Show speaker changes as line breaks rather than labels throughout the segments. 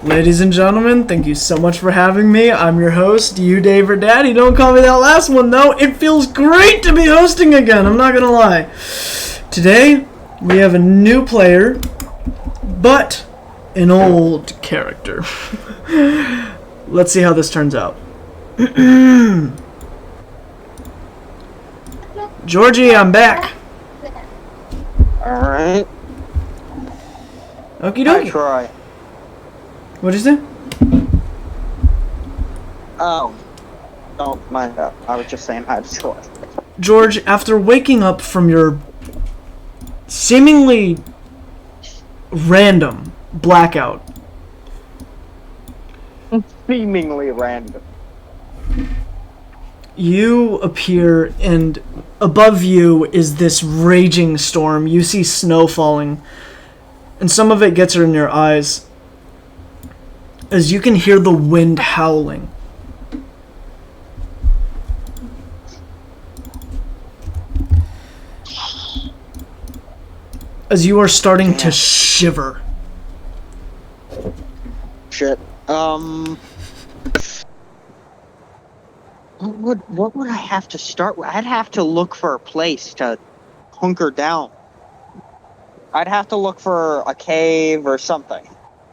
Ladies and gentlemen, thank you so much for having me. I'm your host, you Dave or Daddy. Don't call me that last one though. It feels great to be hosting again, I'm not gonna lie. Today, we have a new player, but an old character. Let's see how this turns out. Georgie, I'm back.
Alright.
Okie dokie.
I try.
What'd you say?
Oh. Don't mind that. I was just saying hi to Troy.
George, after waking up from your seemingly random blackout,
Seemingly random.
you appear, and above you is this raging storm. You see snow falling, and some of it gets in your eyes as you can hear the wind howling. As you are starting to shiver.
Shit. What would I have to start with? I'd have to look for a place to hunker down. I'd have to look for a cave or something.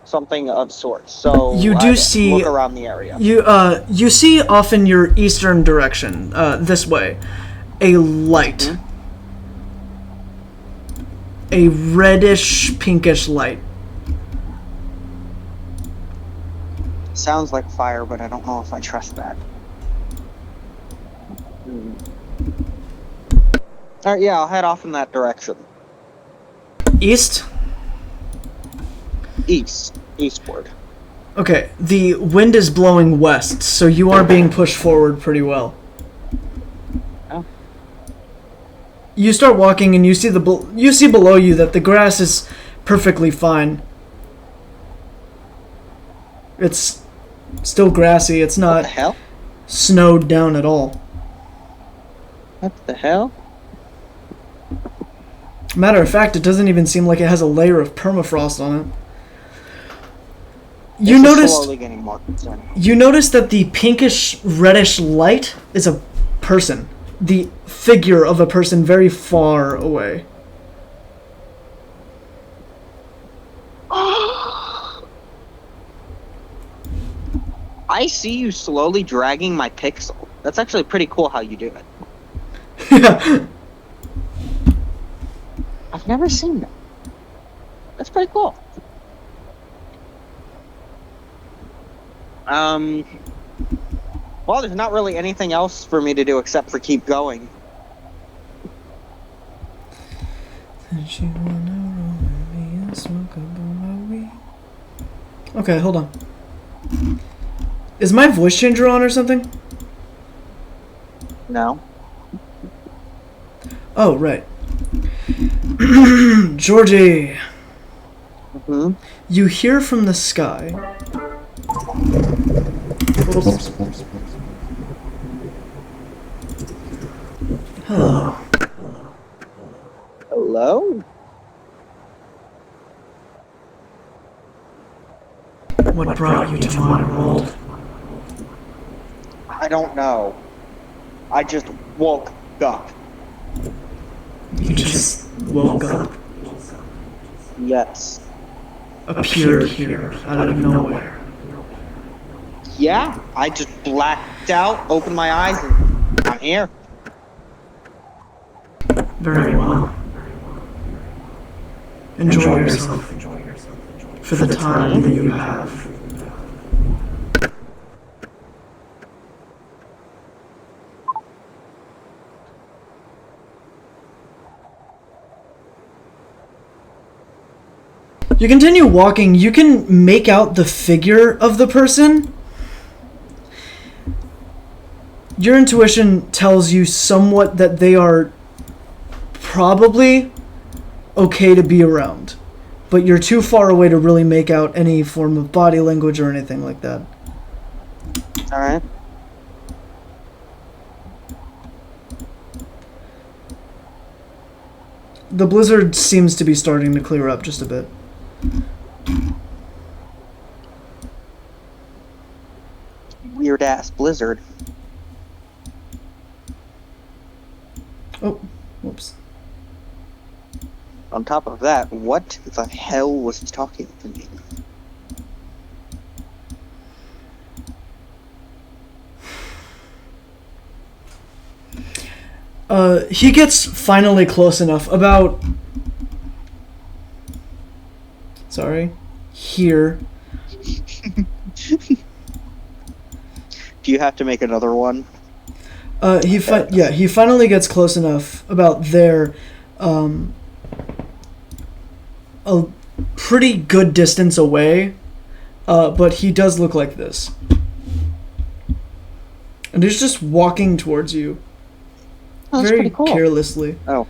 Something of sorts. So
You do
I'd
see
look around the area.
You see off in your eastern direction, this way, a light.
Mm-hmm.
A reddish, pinkish light.
Sounds like fire, but I don't know if I trust that. Alright, yeah, I'll head off in that direction.
East?
Eastward.
Okay, the wind is blowing west, so you are being pushed forward pretty well.
Oh.
You start walking and you see below you that the grass is perfectly fine. It's still grassy. It's
What
not
the hell?
snowed down at all.
What the hell?
Matter of fact, it doesn't even seem like it has a layer of permafrost on it. You
This is
noticed
slowly getting more concerning.
You notice that the pinkish reddish light is a person. The figure of a person very far away.
I see you slowly dragging my pixel. That's actually pretty cool how you do it.
Yeah.
I've never seen that. That's pretty cool. Well, there's not really anything else for me to do except for keep going.
Okay, hold on. Is my voice changer on or something?
No.
Oh, right. Georgie,
Mm-hmm.
you hear from the sky. Hello.
Hello?
What brought you to my world?
I don't know. I just woke up.
You just woke up,
Yes.
appeared here out of nowhere.
Yeah, I just blacked out, opened my eyes, and I'm here.
Very well. Enjoy yourself for the time that you have. You continue walking, you can make out the figure of the person. Your intuition tells you somewhat that they are probably okay to be around, but you're too far away to really make out any form of body language or anything like that.
Alright.
The blizzard seems to be starting to clear up just a bit.
weird ass blizzard.
Oh, whoops.
On top of that, what the hell was talking to me?
He gets finally close enough, about... Sorry. Here.
Do you have to make another one?
He finally gets close enough, about there, a pretty good distance away, but he does look like this. And he's just walking towards you.
Oh, that's
very
pretty cool.
Carelessly.
Oh.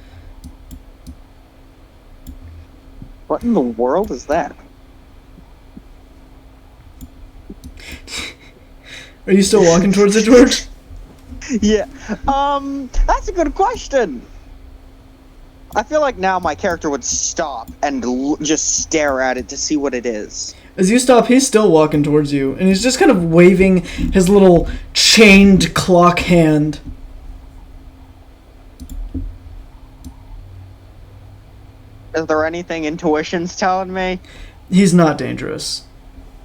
What in the world is that?
Are you still walking towards it, George?
Yeah. That's a good question. I feel like now my character would stop and just stare at it to see what it is.
As you stop, he's still walking towards you, and he's just kind of waving his little chained clock hand.
Is there anything intuition's telling me?
He's not dangerous.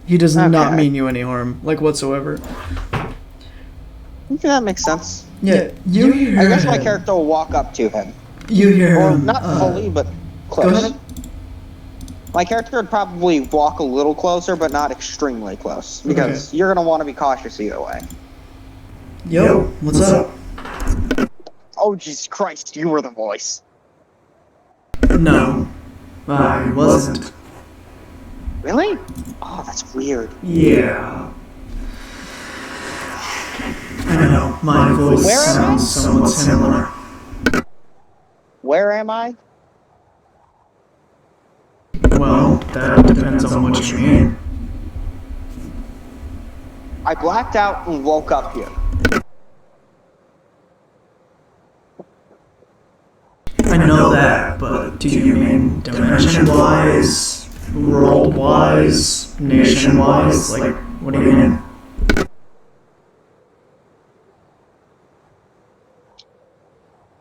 He does not mean you any harm, like, whatsoever.
Okay, that makes sense.
Yeah, you hear
I guess my
him.
character will walk up to him.
You hear
Or
him.
not fully, but close.
Go ahead.
My character would probably walk a little closer, but not extremely close. Because you're going to want to be cautious either way.
Yo, what's up?
Oh, Jesus Christ, you were the voice.
No, I wasn't.
Really? Oh, that's weird.
Yeah. I know, my voice
Where am I?
sounds somewhat similar.
Where am I?
Well, that depends on what you mean.
I blacked out and woke up here.
I know that, but do you mean dimension-wise, world-wise, nation-wise? Like, what do you mean?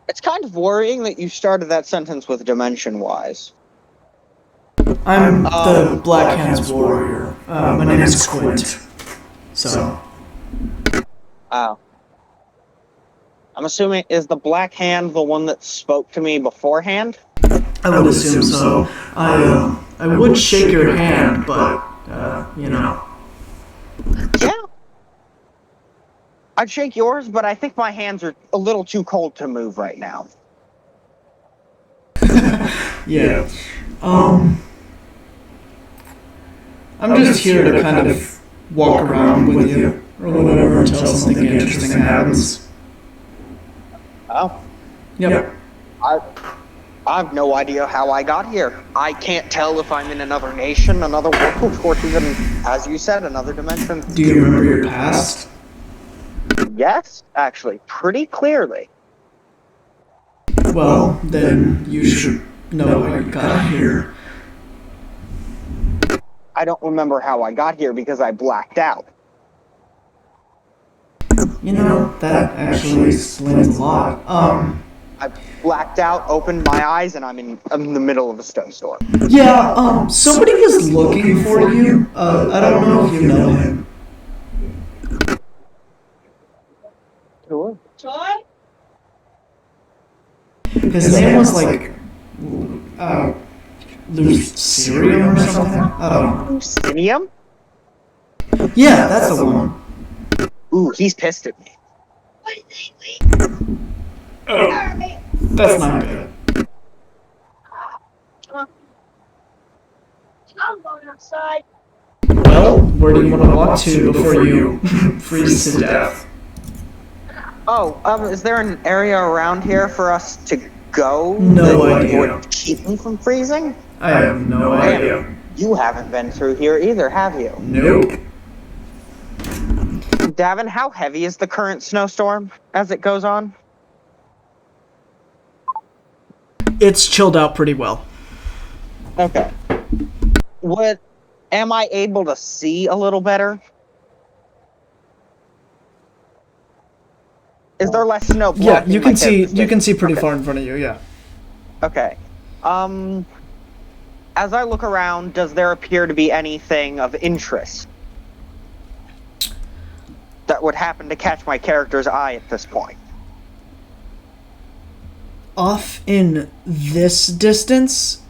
It's kind of worrying that you started that sentence with dimension-wise.
I'm the Black Hands Warrior. My name is Quint. So.
Oh. I'm assuming, is the Black Hand the one that spoke to me beforehand?
I would assume so. I would shake your hand, but, you know.
Yeah. I'd shake yours, but I think my hands are a little too cold to move right now.
Yeah. I'm just here to kind of walk around with you, or whatever, until something interesting happens.
Oh.
Yep.
I have no idea how I got here. I can't tell if I'm in another nation, another world, or even, as you said, another dimension.
Do you remember your past?
Yes, actually, pretty clearly.
Well, then you should know how you got here.
I don't remember how I got here because I blacked out.
You know, that actually explains a lot.
I blacked out, opened my eyes, and I'm in the middle of a snowstorm.
Yeah, somebody is looking for you. I don't know if you know him.
Sure.
His name was like, Lucerium or something? I don't know.
Lucinium?
Yeah, that's the one.
Ooh, he's pissed at me.
Oh, that's not good.
I'm going outside.
Well, where do you want to walk to before you freeze to death?
Oh, is there an area around here for us to go
No
that
idea.
would keep me from freezing?
I have no idea.
You haven't been through here either, have you?
Nope.
Davin, how heavy is the current snowstorm as it goes on?
It's chilled out pretty well.
Okay. Am I able to see a little better? Is there less snow blocking
Yeah, you
my
can see
character's
you can see
vision?
pretty
Okay.
far in front of you. Yeah.
Okay. As I look around, does there appear to be anything of interest that would happen to catch my character's eye at this point?
Off in this distance,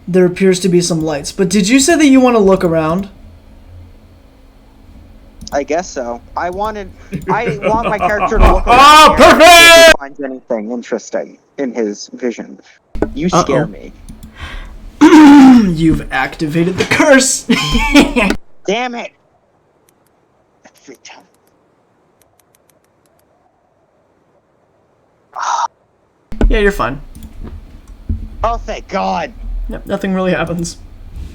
there appears to be some lights. But did you say that you want to look around?
I guess so. I want my character to look around
Oh,
and see if
perfect!
he finds anything interesting in his vision. You scare me.
You've activated the curse.
Damn it! Every time.
Yeah, you're fine.
Oh, thank God!
Yep, nothing really happens.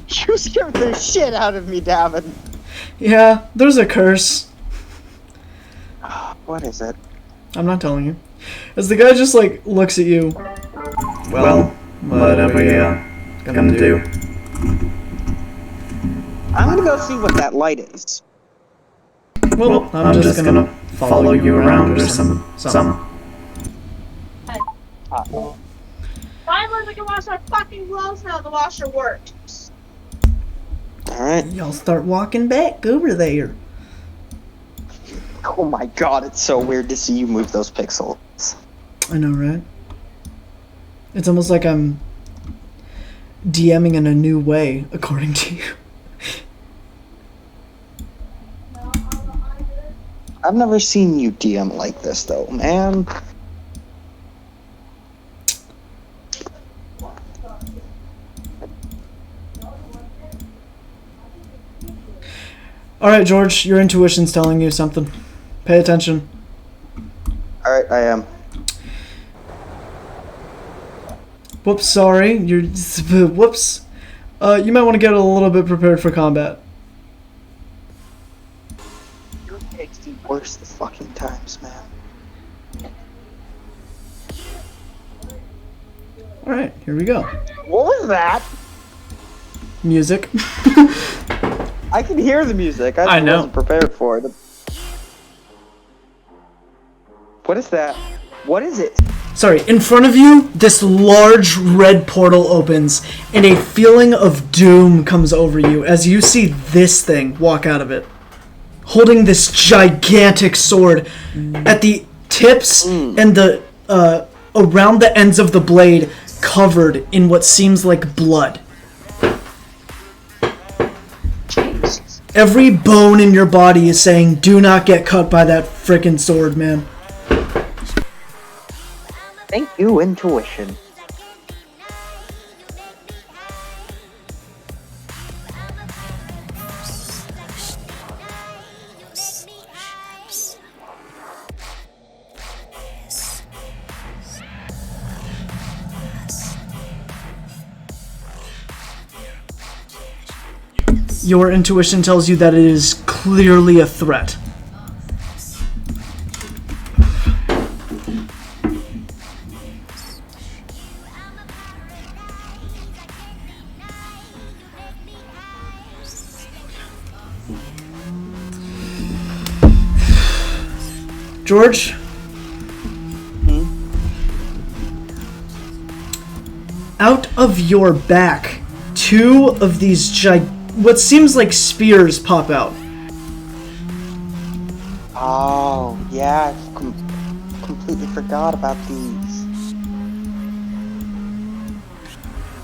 You scared the shit out of me, Davin.
Yeah, there's a curse.
What is it?
I'm not telling you. As the guy just like looks at you. Well, whatever you're gonna do.
I'm gonna go see what that light is.
Well, I'm just gonna follow you around or some.
Finally, we can wash our fucking clothes now. The washer works.
Alright.
Y'all start walking back over there.
Oh my God, it's so weird to see you move those pixels.
I know, right? It's almost like I'm DMing in a new way, according to you.
I've never seen you DM like this, though, man.
Alright, George, your intuition's telling you something. Pay attention.
Alright, I am.
Whoops, sorry. Whoops. You might want to get a little bit prepared for combat.
Your takes the worst fucking times, man.
Alright, here we go.
What was that?
Music.
I can hear the music.
I know.
Wasn't prepared for it. What is that? What is it?
Sorry, in front of you, this large red portal opens, and a feeling of doom comes over you as you see this thing walk out of it. Holding this gigantic sword at the tips and the around the ends of the blade covered in what seems like blood. Every bone in your body is saying, do not get cut by that frickin' sword, man.
Thank you, intuition.
Your intuition tells you that it is clearly a threat. George? Out of your back, two of these what seems like spears pop out.
Oh, yeah, I completely forgot about these.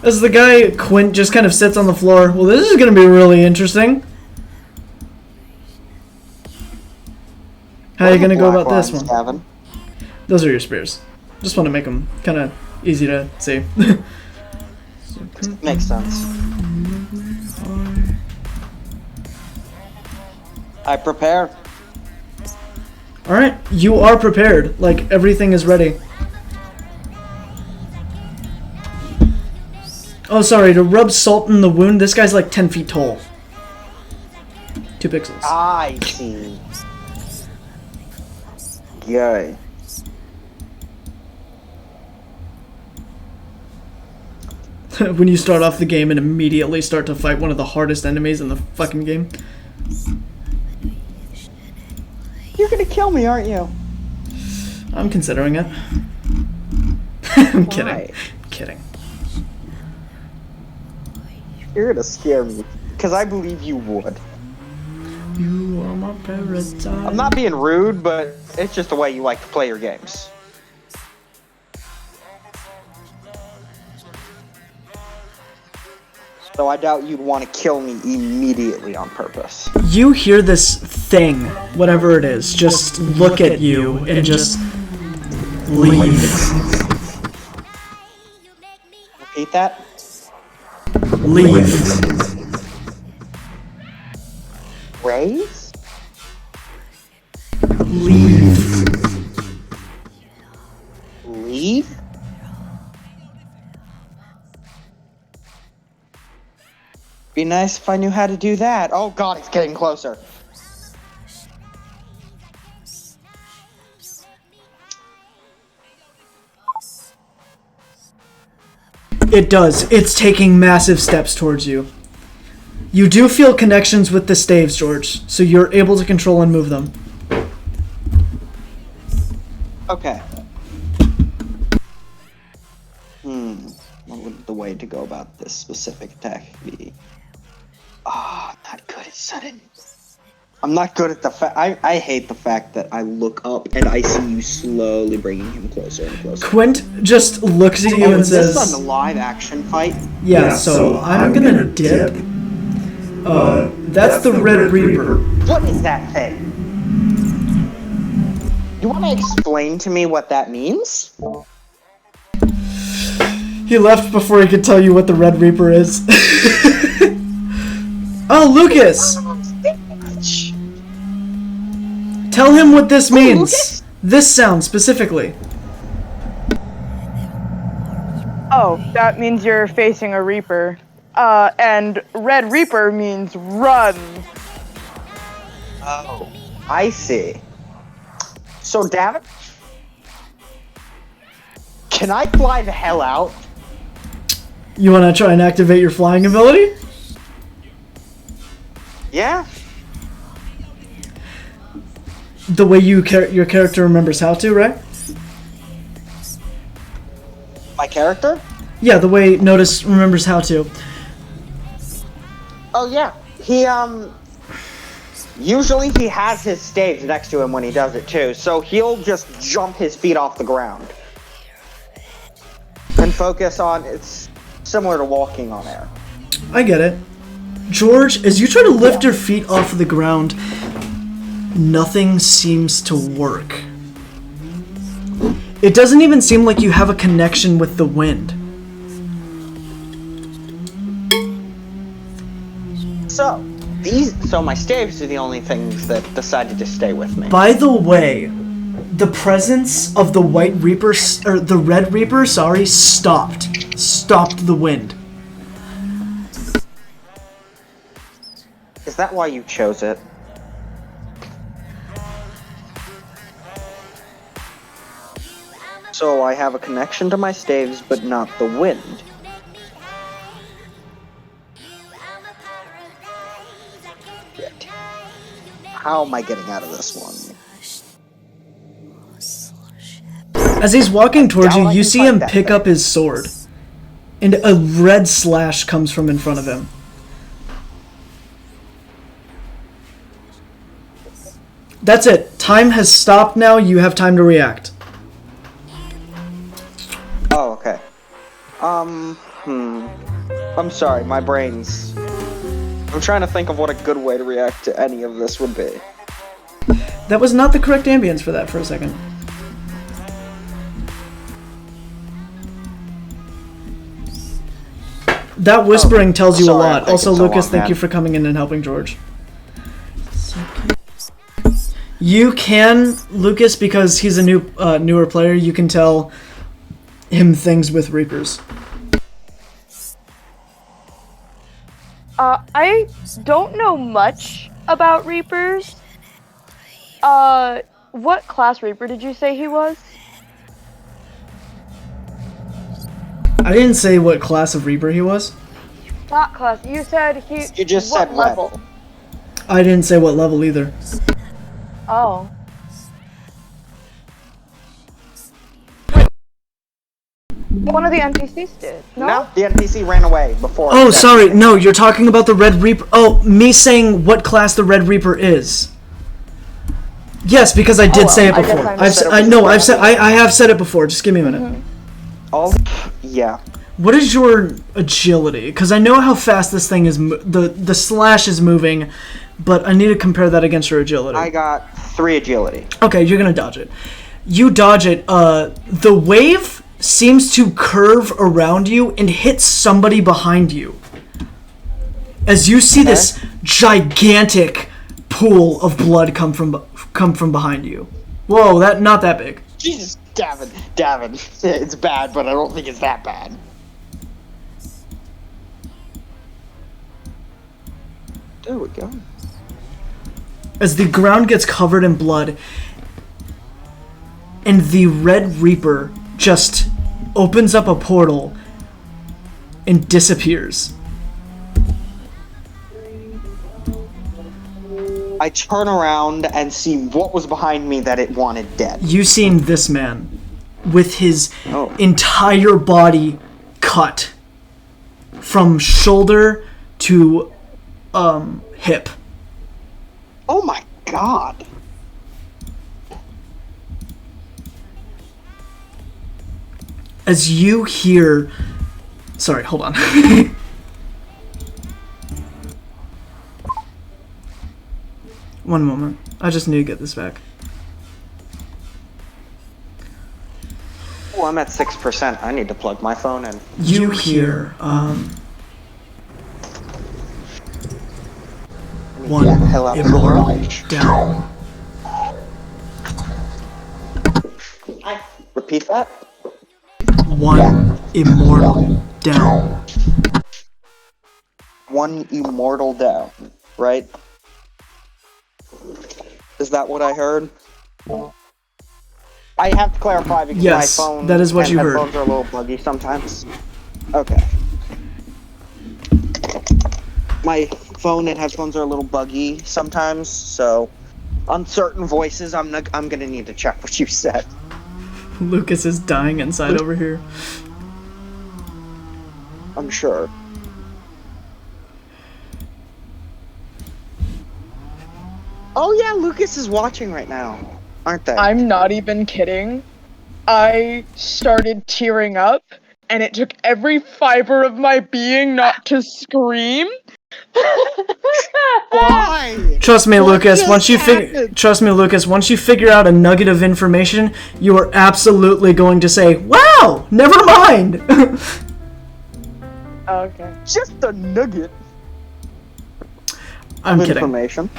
As the guy, Quint, just kind of sits on the floor. Well, this is going to be really interesting. How are you going to go about this one?
Gavin?
Those are your spears. Just want to make them kind of easy to see.
Makes sense. I prepare.
Alright, you are prepared. Like, everything is ready. Oh, sorry, to rub salt in the wound, this guy's like 10 feet tall. 2 pixels.
I see. Yay.
When you start off the game and immediately start to fight one of the hardest enemies in the fucking game.
You're gonna kill me, aren't you?
I'm considering it. I'm
Why?
kidding. I'm kidding.
You're gonna scare me. Because I believe you would.
You are my paradise.
I'm not being rude, but it's just the way you like to play your games. So I doubt you'd want to kill me immediately on purpose.
You hear this thing, whatever it is, just look at you and just leave.
Repeat that?
Leave.
Raise?
Leave.
Leave? Be nice if I knew how to do that. Oh god, it's getting closer.
It does. It's taking massive steps towards you. You do feel connections with the staves, George, so you're able to control and move them.
Okay. What would the way to go about this specific attack be? Ah, not good at sudden. I'm not good at the fact. I hate the fact that I look up and I see you slowly bringing him closer and closer.
Quint just looks at you and
Is this
says,
a live action fight?
yeah, so I'm gonna dip. That's the Red Reaper.
What is that thing? You want to explain to me what that means?
He left before he could tell you what the Red Reaper is. Oh, Lucas! Tell him what this means.
Lucas?
This sound specifically.
Oh, that means you're facing a Reaper. And Red Reaper means run.
Oh, I see. So, David, can I fly the hell out?
You want to try and activate your flying ability?
Yeah.
The way your character remembers how to, right?
My character?
Yeah, the way Notice remembers how to.
Oh, yeah. He, usually he has his stage next to him when he does it, too, so he'll just jump his feet off the ground. And focus on, it's similar to walking on air.
I get it. George, as you try to lift your feet off of the ground, nothing seems to work. It doesn't even seem like you have a connection with the wind.
So my staves are the only things that decided to stay with me.
By the way, the presence of the White Reaper, or the Red Reaper, sorry, stopped the wind.
Is that why you chose it? So I have a connection to my staves, but not the wind. Shit. How am I getting out of this one?
As he's walking towards
doubt
you,
I
you
can
see
fight
him
that
pick
thing.
up his sword. And a red slash comes from in front of him. That's it. Time has stopped now. You have time to react.
Oh, okay. I'm sorry, my brain's... I'm trying to think of what a good way to react to any of this would be.
That was not the correct ambience for that for a second. That whispering tells you a
sorry, I'm
lot.
taking
Also,
so
Lucas,
long,
thank
man.
you for coming in and helping George. You can, Lucas, because he's a newer player, you can tell him things with Reapers.
I don't know much about Reapers. What class Reaper did you say he was?
I didn't say what class of Reaper he was.
Not class. You said he.
You just
what
said
level?
I didn't say what level either.
Oh. One of the NPCs did. No?
the NPC ran away before.
Oh, sorry. No, you're talking about the Red Reaper. Oh, me saying what class the Red Reaper is. Yes, because I did say it
I guess
before.
I missed it.
I have said it before. Just give me a minute.
Yeah.
What is your agility? Because I know how fast this thing is. The slash is moving, but I need to compare that against your agility.
I got 3 agility.
Okay, you're gonna dodge it. You dodge it. The wave seems to curve around you and hit somebody behind you. As you see this gigantic pool of blood come from behind you. Whoa, not that big.
Jesus, Davin. It's bad, but I don't think it's that bad. There we go.
As the ground gets covered in blood, and the Red Reaper just opens up a portal and disappears.
I turn around and see what was behind me that it wanted dead.
You seen this man with his entire body cut from shoulder to hip.
Oh my god.
As you hear... Sorry, hold on. One moment. I just need to get this back.
Oh, I'm at 6%. I need to plug my phone in.
You hear, one immortal down.
Repeat that?
One immortal down.
One immortal down, right? Is that what I heard? I have to clarify because
yes,
my phone
that is what you heard.
Headphones are a little buggy sometimes. Okay. My phone and headphones are a little buggy sometimes, so on certain voices, I'm gonna need to check what you said.
Lucas is dying inside over here.
I'm sure. Oh yeah, Lucas is watching right now, aren't they?
I'm not even kidding. I started tearing up, and it took every fiber of my being not to scream.
Why?
Trust me, Lucas.
just
Once you once you figure out a nugget of information, you are absolutely going to say, "Wow, never mind."
Okay.
Just a nugget.
I'm
of
kidding.
Information.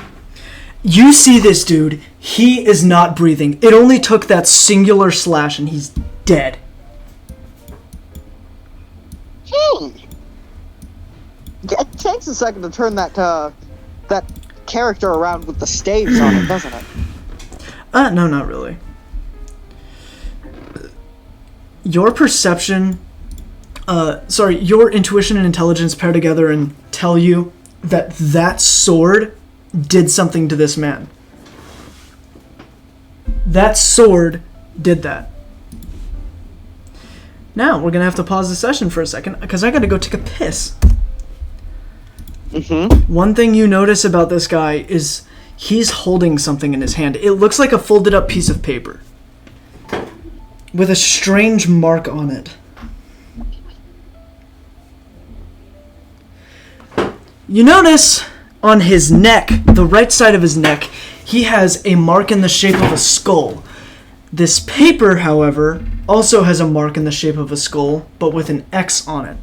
You see this dude. He is not breathing. It only took that singular slash, and he's dead.
It takes a second to turn that character around with the staves on it, doesn't it?
No, not really. Your perception, your intuition and intelligence pair together and tell you that sword did something to this man. That sword did that. Now, we're gonna have to pause the session for a second, because I gotta go take a piss.
Mm-hmm.
One thing you notice about this guy is he's holding something in his hand. It looks like a folded up piece of paper with a strange mark on it. You notice on his neck, the right side of his neck, he has a mark in the shape of a skull. This paper, however, also has a mark in the shape of a skull, but with an X on it.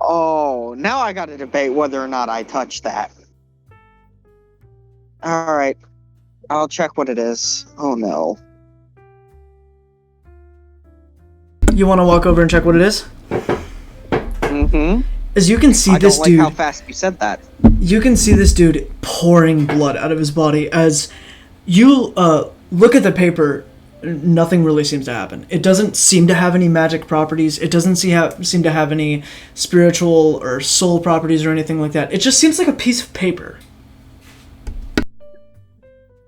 Oh, now I gotta debate whether or not I touched that. Alright. I'll check what it is. Oh no.
You want to walk over and check what it is?
Mm-hmm.
As you can see, this dude...
I don't like how fast you said that.
You can see this dude pouring blood out of his body. As you look at the paper, nothing really seems to happen. It doesn't seem to have any magic properties. It doesn't seem to have any spiritual or soul properties or anything like that. It just seems like a piece of paper.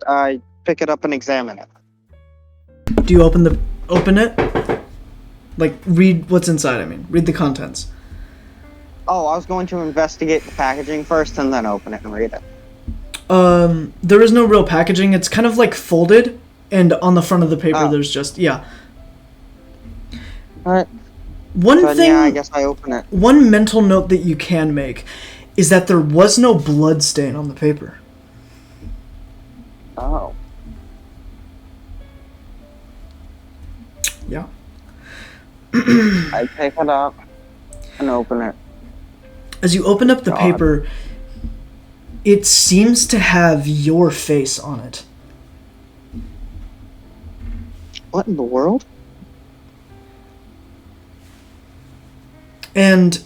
I pick it up and examine it.
Do you open it? Like, read what's inside, I mean. Read the contents.
Oh, I was going to investigate the packaging first and then open it and read it.
There is no real packaging. It's kind of like folded, and on the front of the paper there's just, yeah.
Alright.
One thing...
Yeah, I guess I open it.
One mental note that you can make is that there was no blood stain on the paper.
Oh.
Yeah.
I pick it up and open it.
As you open up the paper, it seems to have your face on it.
What in the world?
And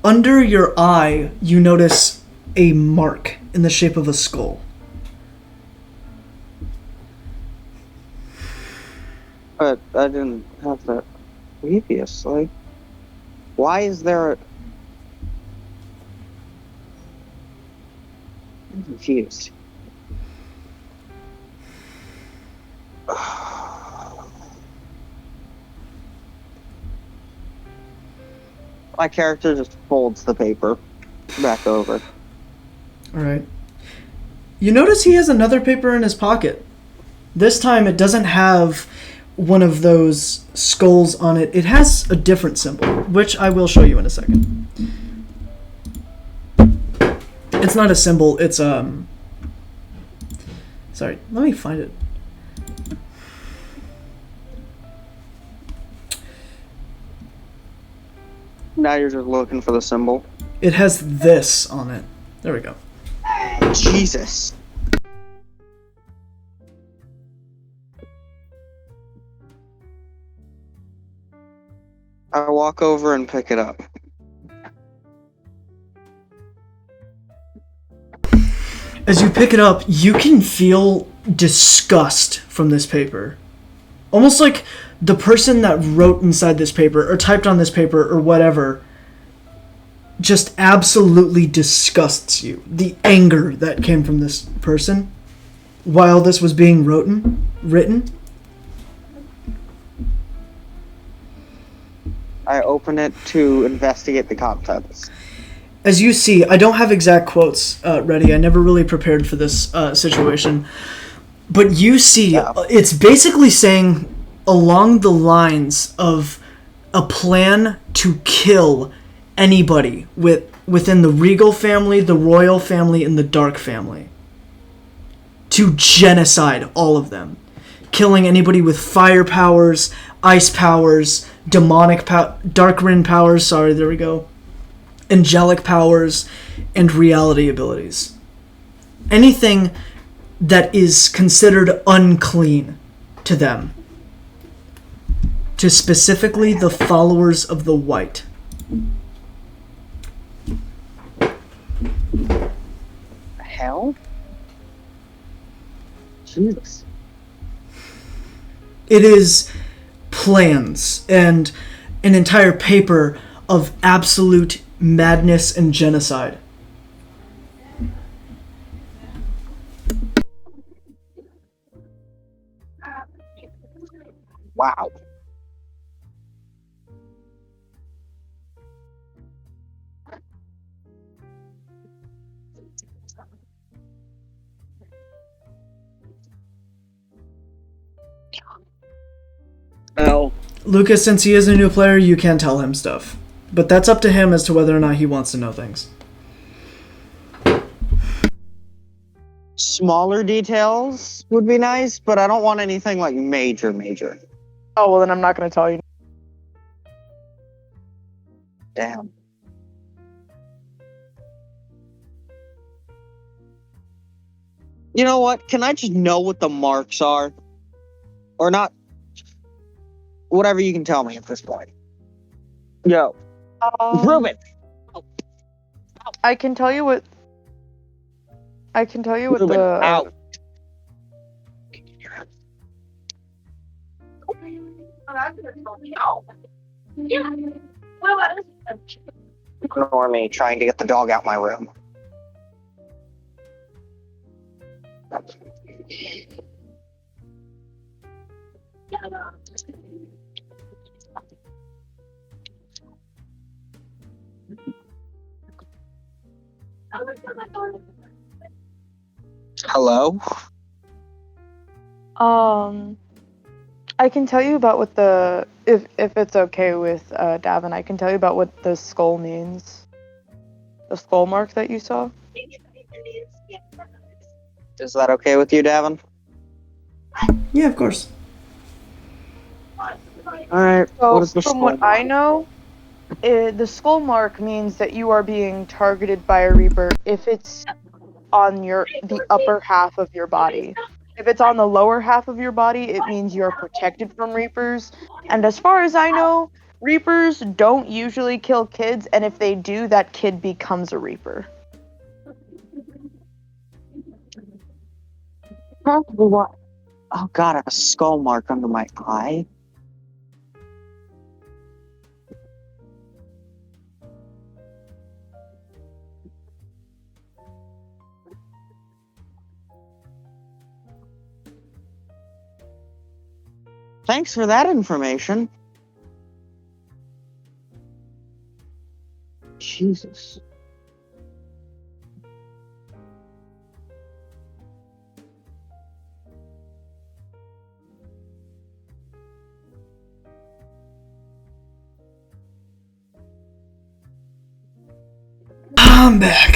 under your eye, you notice a mark in the shape of a skull.
But I didn't have that previously. Why is there I'm confused. My character just folds the paper back over.
Alright. You notice he has another paper in his pocket. This time it doesn't have one of those skulls on it. It has a different symbol, which I will show you in a second. It's not a symbol, it's sorry, let me find it.
Now you're just looking for the symbol.
It has this on it. There we go.
Jesus. I walk over and pick it up.
As you pick it up, you can feel disgust from this paper. Almost like the person that wrote inside this paper, or typed on this paper, or whatever, just absolutely disgusts you. The anger that came from this person while this was being written.
I open it to investigate the contents.
As you see, I don't have exact quotes ready. I never really prepared for this situation. But you see, it's basically saying along the lines of a plan to kill anybody within the Regal family, the Royal family, and the Dark family. To genocide all of them. Killing anybody with fire powers, ice powers, demonic dark rin powers, sorry, there we go. Angelic powers, and reality abilities. Anything that is considered unclean to them. To specifically the followers of the White.
Hell? Jesus.
It is plans and an entire paper of absolute madness and genocide.
Wow. Oh.
Lucas, since he is a new player, you can tell him stuff. But that's up to him as to whether or not he wants to know things.
Smaller details would be nice, but I don't want anything like major.
Oh, well then I'm not going to tell you.
Damn. You know what? Can I just know what the marks are? Or not? Whatever you can tell me at this point. Yo. Ruben!
I can tell you what...
Ruben,
the...
out. Ignore me trying to get the dog out my room. Hello?
I can tell you about what if it's okay with Davin, I can tell you about what the skull means. The skull mark that you saw.
Is that okay with you, Davin?
Yeah, of course.
Alright,
So,
what is the
from what I know, the skull mark means that you are being targeted by a Reaper if it's on the upper half of your body. If it's on the lower half of your body, it means you're protected from Reapers. And as far as I know, Reapers don't usually kill kids, and if they do, that kid becomes a Reaper.
Probably what? Oh god, I have a skull mark under my eye. Thanks for that information. Jesus.
I'm back.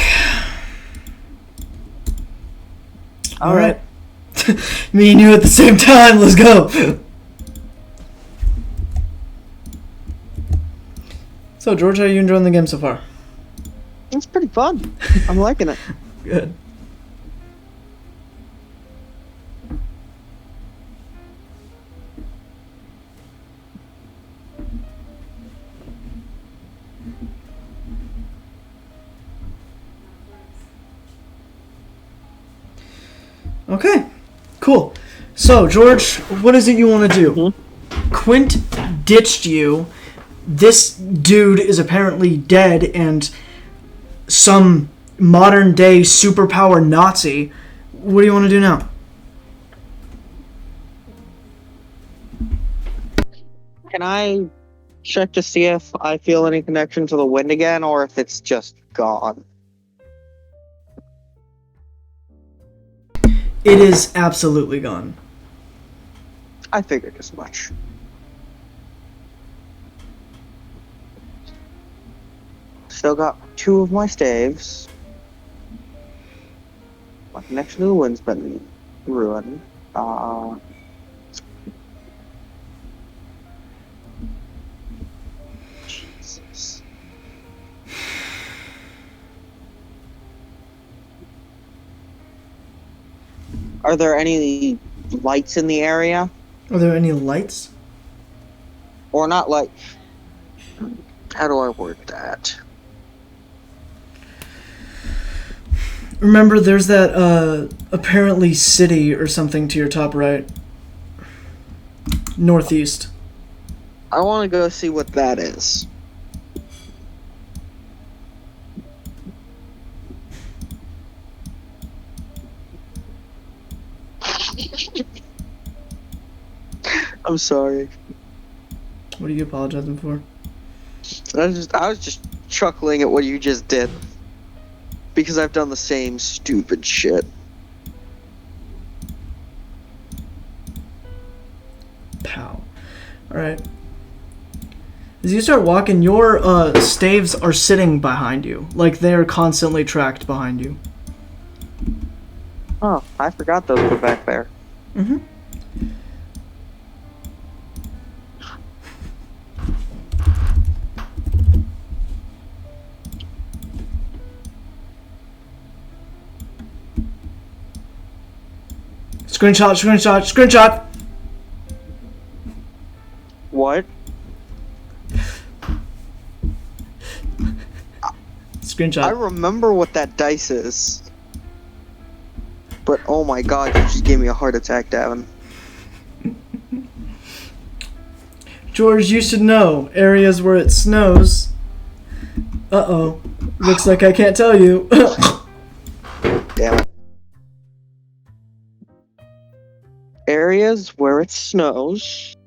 All right. Me and you at the same time. Let's go. So, George, how are you enjoying the game so far?
It's pretty fun. I'm liking it.
Good. Okay, cool. So, George, what is it you want to do?
Mm-hmm.
Quint ditched you. This dude is apparently dead, and some modern-day superpower Nazi. What do you want to do now?
Can I check to see if I feel any connection to the wind again, or if it's just gone?
It is absolutely gone.
I figured as much. Still got 2 of my staves. My connection to the wind's been ruined. Jesus. Are there any lights in the area?
Are there any lights?
Or not light? How do I word that?
Remember, there's that, apparently city or something to your top right. Northeast.
I want to go see what that is. I'm sorry.
What are you apologizing for?
I was just chuckling at what you just did. Because I've done the same stupid shit.
Pow. Alright. As you start walking, your staves are sitting behind you. Like they are constantly tracked behind you.
Oh, I forgot those were back there.
Mm-hmm. Screenshot.
What?
Screenshot.
I remember what that dice is. But oh my god, you just gave me a heart attack, Davin.
George, you should know. Areas where it snows. Uh-oh. Looks like I can't tell you.
Damn it. Areas where it snows.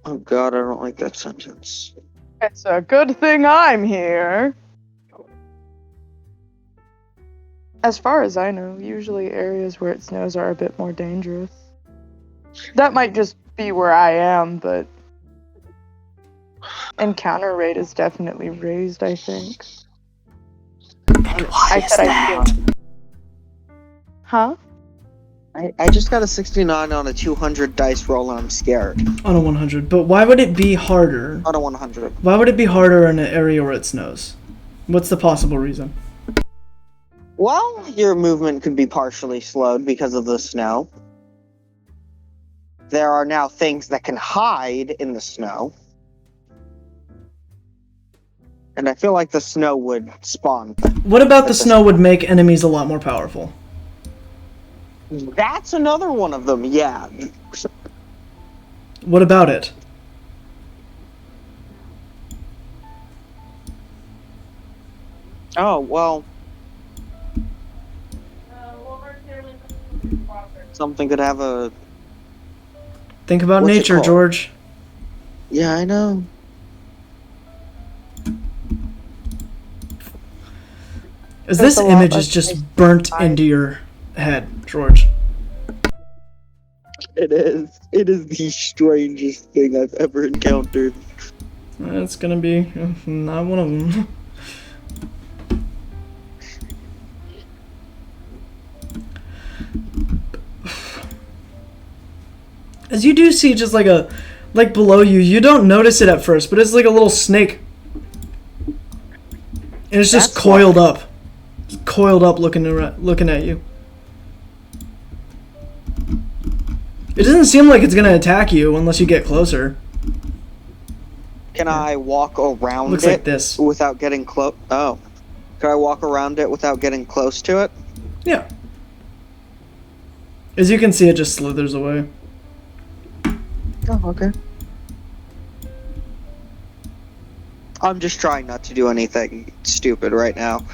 Oh god, I don't like that sentence.
It's a good thing I'm here. As far as I know, usually areas where it snows are a bit more dangerous. That might just be where I am, but encounter rate is definitely raised, I think.
Why is that?
Huh?
I just got a 69 on a 200 dice roll and I'm scared.
On a 100. But why would it be harder?
On a 100.
Why would it be harder in an area where it snows? What's the possible reason?
Well, your movement could be partially slowed because of the snow. There are now things that can hide in the snow. And I feel like the snow would spawn.
What about the snow would make enemies a lot more powerful?
That's another one of them, yeah.
What about it?
Oh, well, something could have a...
Think about
What's it
nature,
called?
George.
Yeah, I know.
Is
There's
this
a lot
image
less
is just
space
burnt
to hide.
into your head, George?
It is. It is the strangest thing I've ever encountered.
It's gonna be not one of them. As you do see just like below you, you don't notice it at first, but it's like a little snake. And it's just
That's
coiled up. It's coiled up looking at you. It doesn't seem like it's gonna attack you unless you get closer.
Can I walk around
Looks
it
like this.
without getting close? Oh. Can I walk around it without getting close to it?
Yeah. As you can see, it just slithers away.
Oh, okay. I'm just trying not to do anything stupid right now.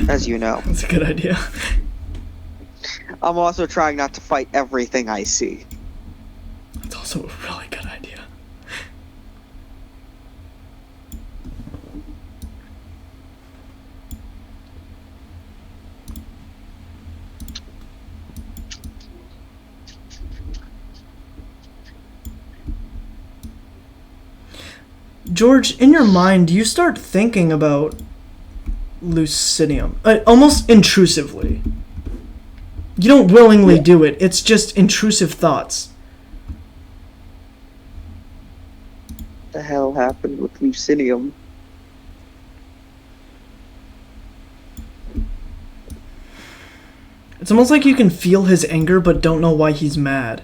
As you know.
That's a good idea.
I'm also trying not to fight everything I see.
That's also a really good idea. George, in your mind, do you start thinking about Lucidium? Almost intrusively. You don't willingly do it. It's just intrusive thoughts.
What the hell happened with Lucidium?
It's almost like you can feel his anger but don't know why he's mad.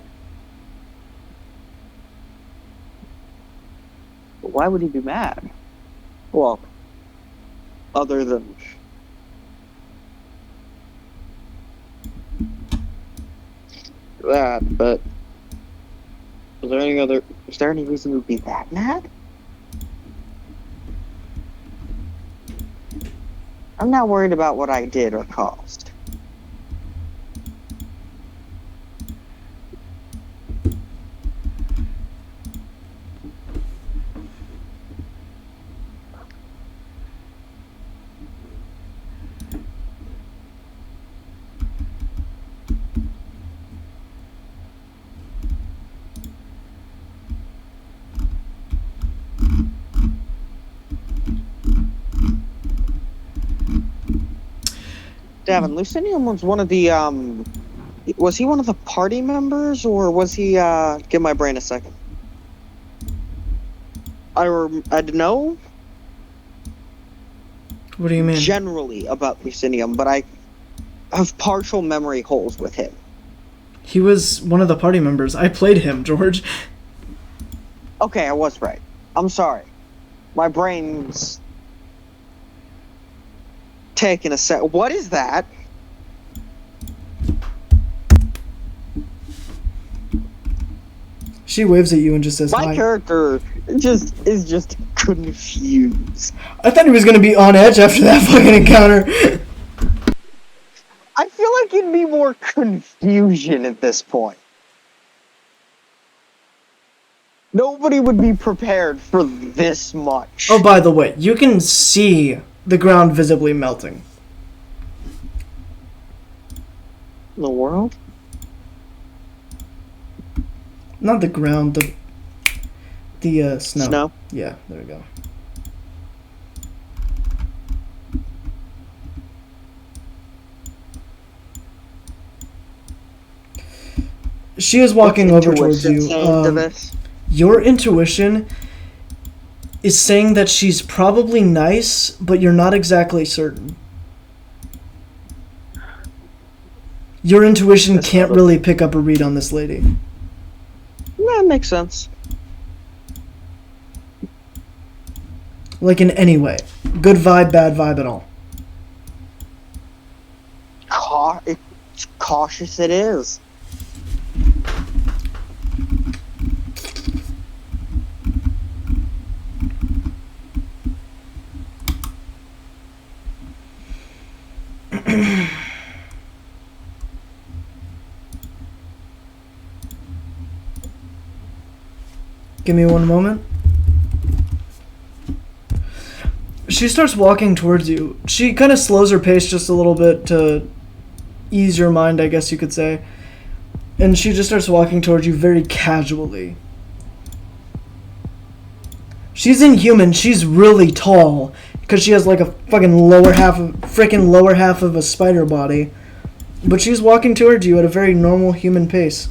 Why would he be mad? Well, other than... that, but... Is there any reason to be that mad? I'm not worried about what I did or caused. Davin, Lucidium was one of the, was he one of the party members, or was he, give my brain a second. I know
What do you mean?
generally about Lucidium, but I have partial memory holes with him.
He was one of the party members. I played him, George.
Okay, I was right. I'm sorry. My brain's taking a sec. What is that?
She waves at you and just says
My
hi.
character is just confused.
I thought he was gonna be on edge after that fucking encounter.
I feel like it'd be more confusion at this point. Nobody would be prepared for this much.
Oh, by the way, you can see the ground visibly melting.
In the world?
Not the ground, the snow.
Snow?
Yeah, there we go. She is walking over towards you.
Saying to this?
Your intuition is saying that she's probably nice, but you're not exactly certain. Your intuition can't really pick up a read on this lady.
That makes sense.
Like in any way. Good vibe, bad vibe at all.
It's cautious it is.
Give me one moment. She starts walking towards you. She kind of slows her pace just a little bit to ease your mind, I guess you could say. And she just starts walking towards you very casually. She's inhuman. She's really tall because she has like a fucking lower half of a spider body. But she's walking towards you at a very normal human pace.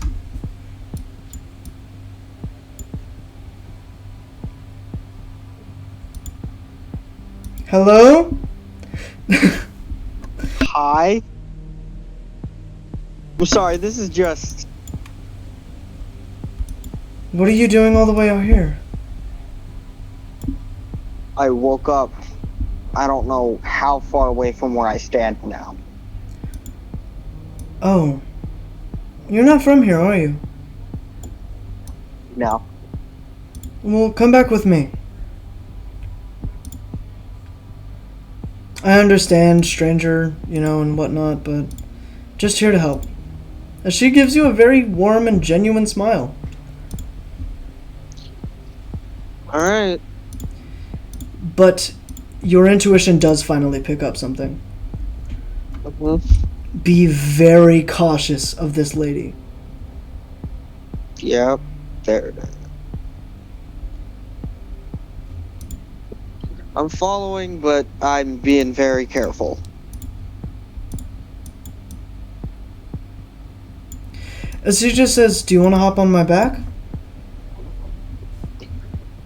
Hello?
Hi? I'm sorry, this is just...
What are you doing all the way out here?
I woke up. I don't know how far away from where I stand now.
Oh. You're not from here, are you?
No.
Well, come back with me. I understand, stranger, and whatnot, but just here to help. As she gives you a very warm and genuine smile.
Alright.
But your intuition does finally pick up something. Be very cautious of this lady.
Yep. There it is. I'm following, but I'm being very careful.
As she just says, do you want to hop on my back?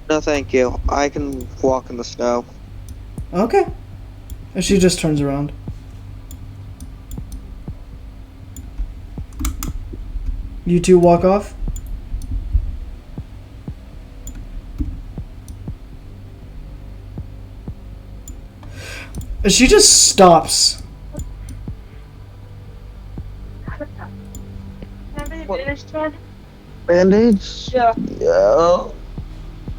No, thank you. I can walk in the snow.
Okay. And she just turns around. You two walk off? She just stops.
Have any bandage torn?
Bandage?
Yeah.
Yeah.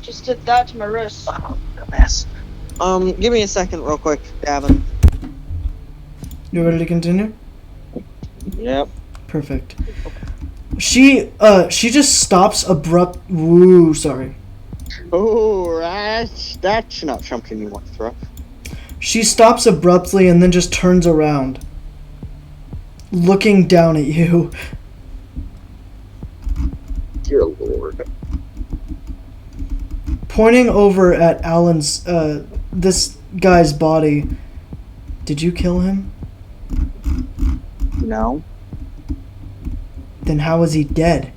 Just did that to my wrist.
Oh, dumbass. Give me a second real quick, Gavin.
You ready to continue?
Yep.
Perfect. She just stops sorry.
Oh, that's not something you want to throw.
She stops abruptly and then just turns around, looking down at you.
Dear Lord.
Pointing over at Alan's, this guy's body. Did you kill him?
No.
Then how is he dead?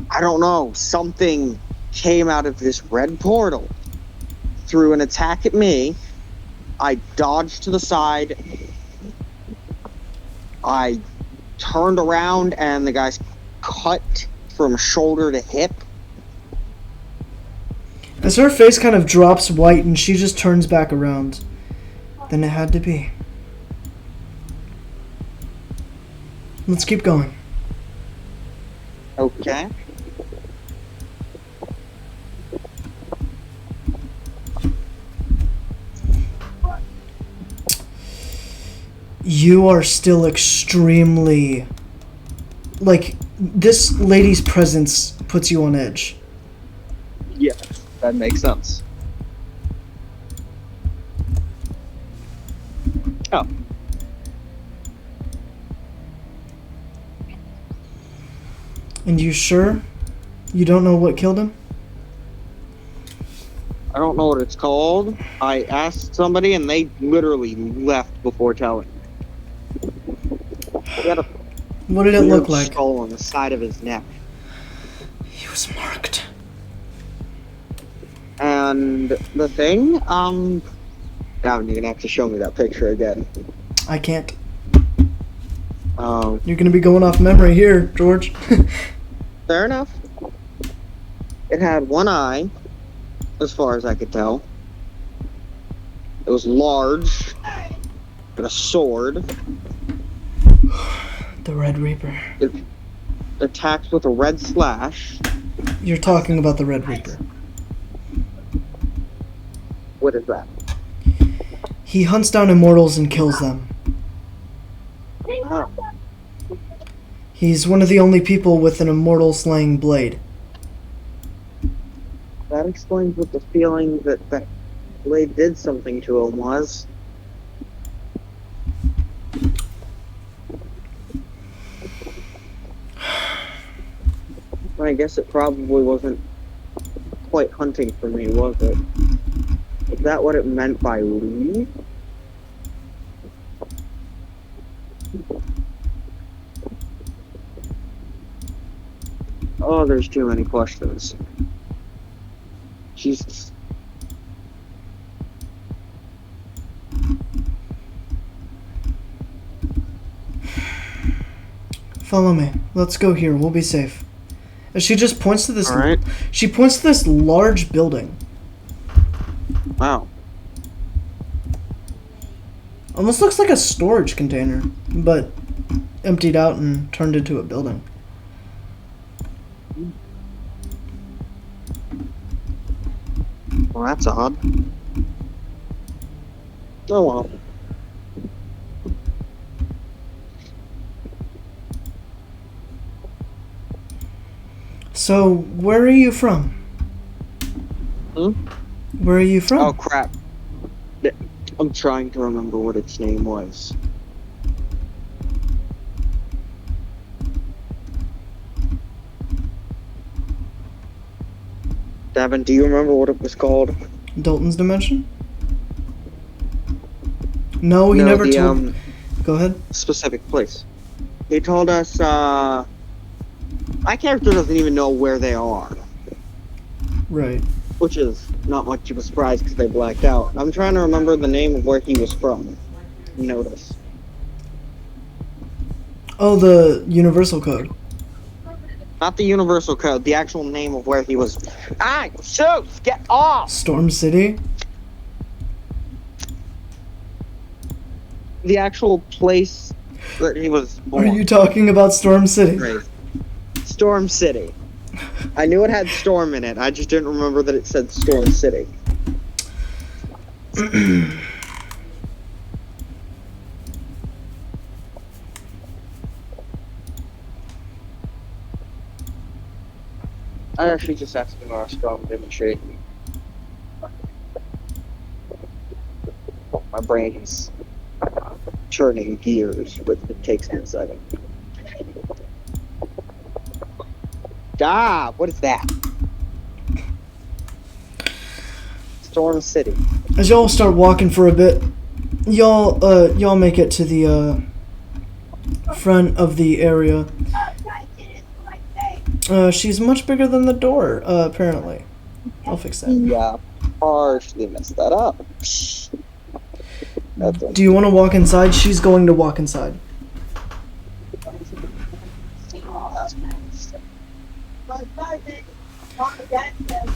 I don't know. Something came out of this red portal, threw an attack at me. I dodged to the side. I turned around and the guy's cut from shoulder to hip.
As her face kind of drops white and she just turns back around. Then it had to be. Let's keep going.
Okay.
You are still extremely... Like, this lady's presence puts you on edge.
Yeah, that makes sense. Oh.
And you sure? You don't know what killed him?
I don't know what it's called. I asked somebody and they literally left before telling me. He had a
What did it
weird
look like?
skull on the side of his neck.
He was marked.
And the thing, Gavin, you're gonna have to show me that picture again.
I can't.
Um,
You're gonna be going off memory here, George.
fair enough. It had one eye, as far as I could tell. It was large, with a sword.
The Red Reaper.
It attacks with a red slash.
You're talking about the Red Reaper.
What is that?
He hunts down immortals and kills them.
Oh,
He's one of the only people with an immortal slaying blade.
that explains what the feeling that that blade did something to him was. I guess it probably wasn't quite hunting for me, was it? Is that what it meant by leave? Oh, there's too many questions. Jesus.
Follow me. Let's go here. We'll be safe. And she just points to this.
All right.
She points to this large building.
Wow.
Almost looks like a storage container, but emptied out and turned into a building.
Well, that's odd. Oh well.
So, where are you from?
Hmm?
Where are you from?
Oh crap. I'm trying to remember what its name was. Davin, do you remember what it was called?
Dalton's Dimension? No, he never
the,
told. Go ahead.
specific place. He told us, my character doesn't even know where they are,
Right.
which is not much of a surprise because they blacked out. I'm trying to remember the name of where he was from. Notice.
Oh, the Universal Code.
Not the universal code, the actual name of where he was. Ah, Zeus, get off!
Storm City?
The actual place that he was
Are
born.
you talking about Storm City?
Right. Storm City. I knew it had storm in it, I just didn't remember that it said Storm City. I actually just asked him our strong demonstrate. My brain's turning gears, but it takes 1 second. Ah, what is that? Storm City.
As y'all start walking for a bit, y'all make it to the front of the area. She's much bigger than the door, apparently. I'll fix that.
Yeah, partially messed that up.
Do you want to walk inside? She's going to walk inside.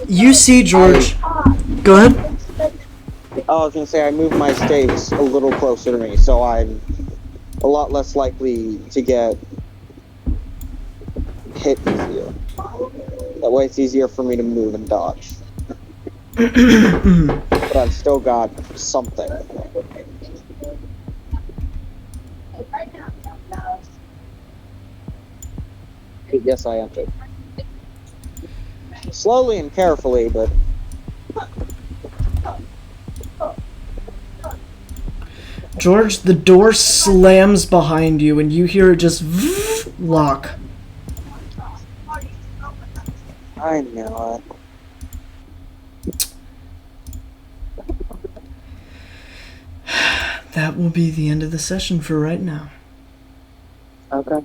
You see George. Go ahead.
I was gonna say I moved my stakes a little closer to me, so I'm a lot less likely to get hit easier. That way it's easier for me to move and dodge. But I've still got something. Yes, I entered. Slowly and carefully, but...
George, the door slams behind you and you hear it just lock.
I knew it.
That will be the end of the session for right now.
Okay.